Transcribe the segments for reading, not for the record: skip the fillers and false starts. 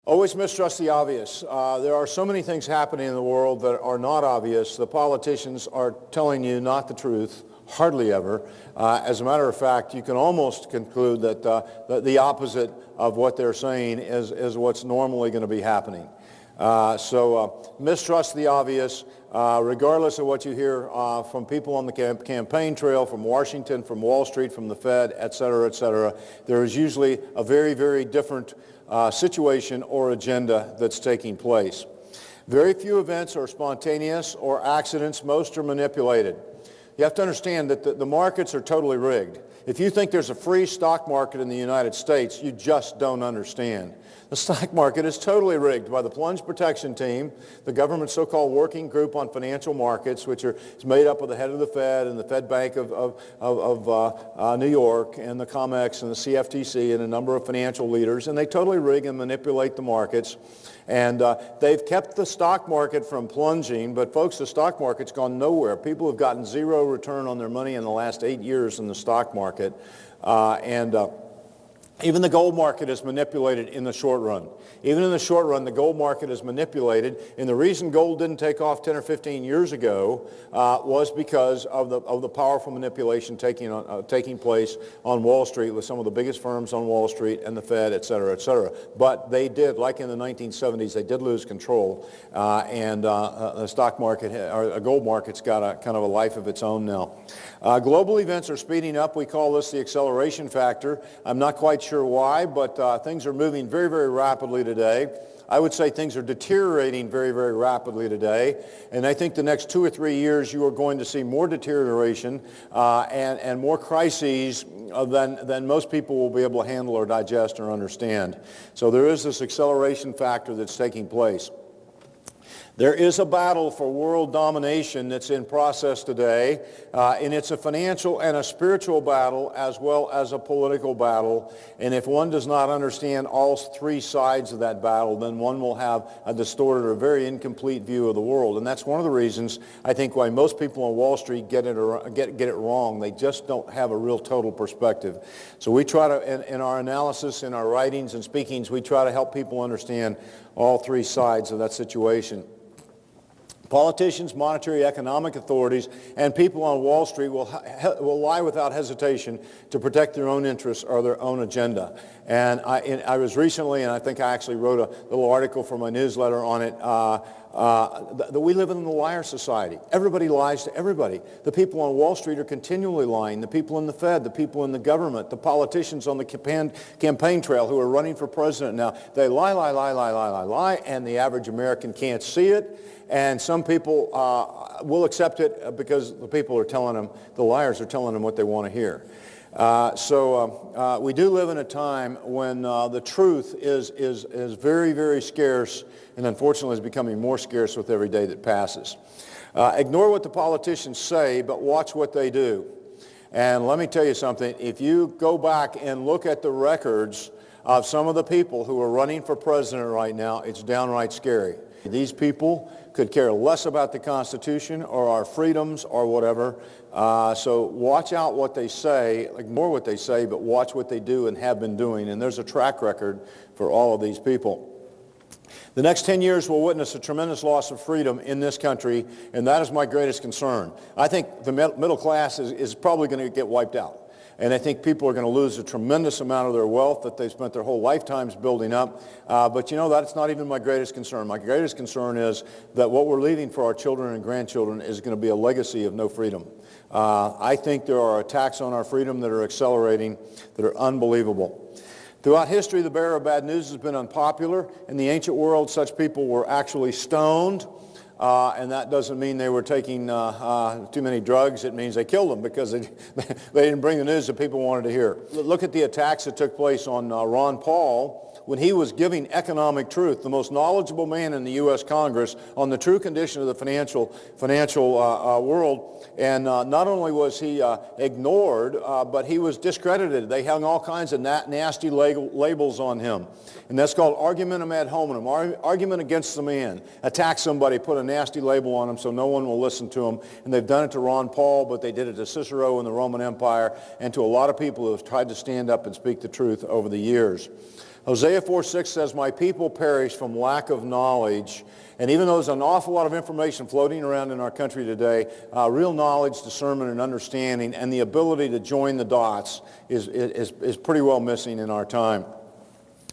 Always mistrust the obvious. There are so many things happening in the world that are not obvious. The politicians are telling you not the truth, hardly ever. As a matter of fact, you can almost conclude that the opposite of what they're saying is what's normally going to be happening. So mistrust the obvious, regardless of what you hear from people on the campaign trail, from Washington, from Wall Street, from the Fed, et cetera, et cetera. There is usually a very, very different situation or agenda that's taking place. Very few events are spontaneous or accidents. Most are manipulated. You have to understand that the markets are totally rigged. If you think there's a free stock market in the United States, you just don't understand. The stock market is totally rigged by the Plunge Protection Team, the government's so-called working group on financial markets, which is made up of the head of the Fed and the Fed Bank of New York and the COMEX and the CFTC and a number of financial leaders, and they totally rig and manipulate the markets. And they've kept the stock market from plunging, but folks, the stock market's gone nowhere. People have gotten zero return on their money in the last 8 years in the stock market. Even the gold market is manipulated in the short run. Even in the short run, the gold market is manipulated. And the reason gold didn't take off 10 or 15 years ago was because of the powerful manipulation taking place on Wall Street with some of the biggest firms on Wall Street and the Fed, et cetera, et cetera. But they did, like in the 1970s, they did lose control. The stock market, or gold market's got a kind of a life of its own now. Global events are speeding up. We call this the acceleration factor. I'm not quite sure why, but things are moving very, very rapidly today. I would say things are deteriorating very, very rapidly today. And I think the next 2 or 3 years you are going to see more deterioration and more crises than most people will be able to handle or digest or understand. So there is this acceleration factor that's taking place. There is a battle for world domination that's in process today, and it's a financial and a spiritual battle as well as a political battle. And if one does not understand all three sides of that battle, then one will have a distorted or very incomplete view of the world. And that's one of the reasons, I think, why most people on Wall Street get it wrong. They just don't have a real total perspective. So we try to, in our analysis, in our writings and speakings, we try to help people understand all three sides of that situation. Politicians, monetary economic authorities, and people on Wall Street will lie without hesitation to protect their own interests or their own agenda. And I was recently, and I think I actually wrote a little article for my newsletter on it, that we live in the liar society. Everybody lies to everybody. The people on Wall Street are continually lying. The people in the Fed, the people in the government, the politicians on the campaign trail who are running for president now, they lie, and the average American can't see it. And some people will accept it because the people are telling them, the liars are telling them what they want to hear. So we do live in a time when the truth is very, very scarce, and unfortunately is becoming more scarce with every day that passes. Ignore what the politicians say, but watch what they do. And let me tell you something, if you go back and look at the records of some of the people who are running for president right now, it's downright scary. These people could care less about the Constitution or our freedoms or whatever. So watch out what they say, ignore what they say, but watch what they do and have been doing. And there's a track record for all of these people. The next 10 years will witness a tremendous loss of freedom in this country, and that is my greatest concern. I think the middle class is probably going to get wiped out. And I think people are going to lose a tremendous amount of their wealth that they've spent their whole lifetimes building up. But you know, that's not even my greatest concern. My greatest concern is that what we're leaving for our children and grandchildren is going to be a legacy of no freedom. I think there are attacks on our freedom that are accelerating, that are unbelievable. Throughout history, the bearer of bad news has been unpopular. In the ancient world, such people were actually stoned. And that doesn't mean they were taking too many drugs. It means they killed them because they didn't bring the news that people wanted to hear. Look at the attacks that took place on Ron Paul when he was giving economic truth, the most knowledgeable man in the U.S. Congress on the true condition of the financial world. And not only was he ignored, but he was discredited. They hung all kinds of nasty labels on him. And that's called argumentum ad hominem, argument against the man. Attack somebody, put a nasty label on him so no one will listen to him. And they've done it to Ron Paul, but they did it to Cicero in the Roman Empire and to a lot of people who have tried to stand up and speak the truth over the years. Hosea 4:6 says, my people perish from lack of knowledge. And even though there's an awful lot of information floating around in our country today, real knowledge, discernment, and understanding, and the ability to join the dots is pretty well missing in our time.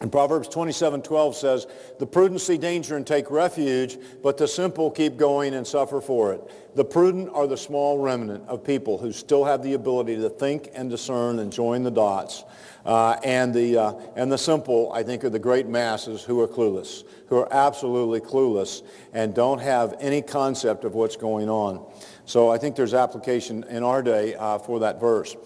And Proverbs 27:12 says, the prudent see danger and take refuge, but the simple keep going and suffer for it. The prudent are the small remnant of people who still have the ability to think and discern and join the dots. And the simple, I think, are the great masses who are clueless, who are absolutely clueless and don't have any concept of what's going on. So I think there's application in our day for that verse.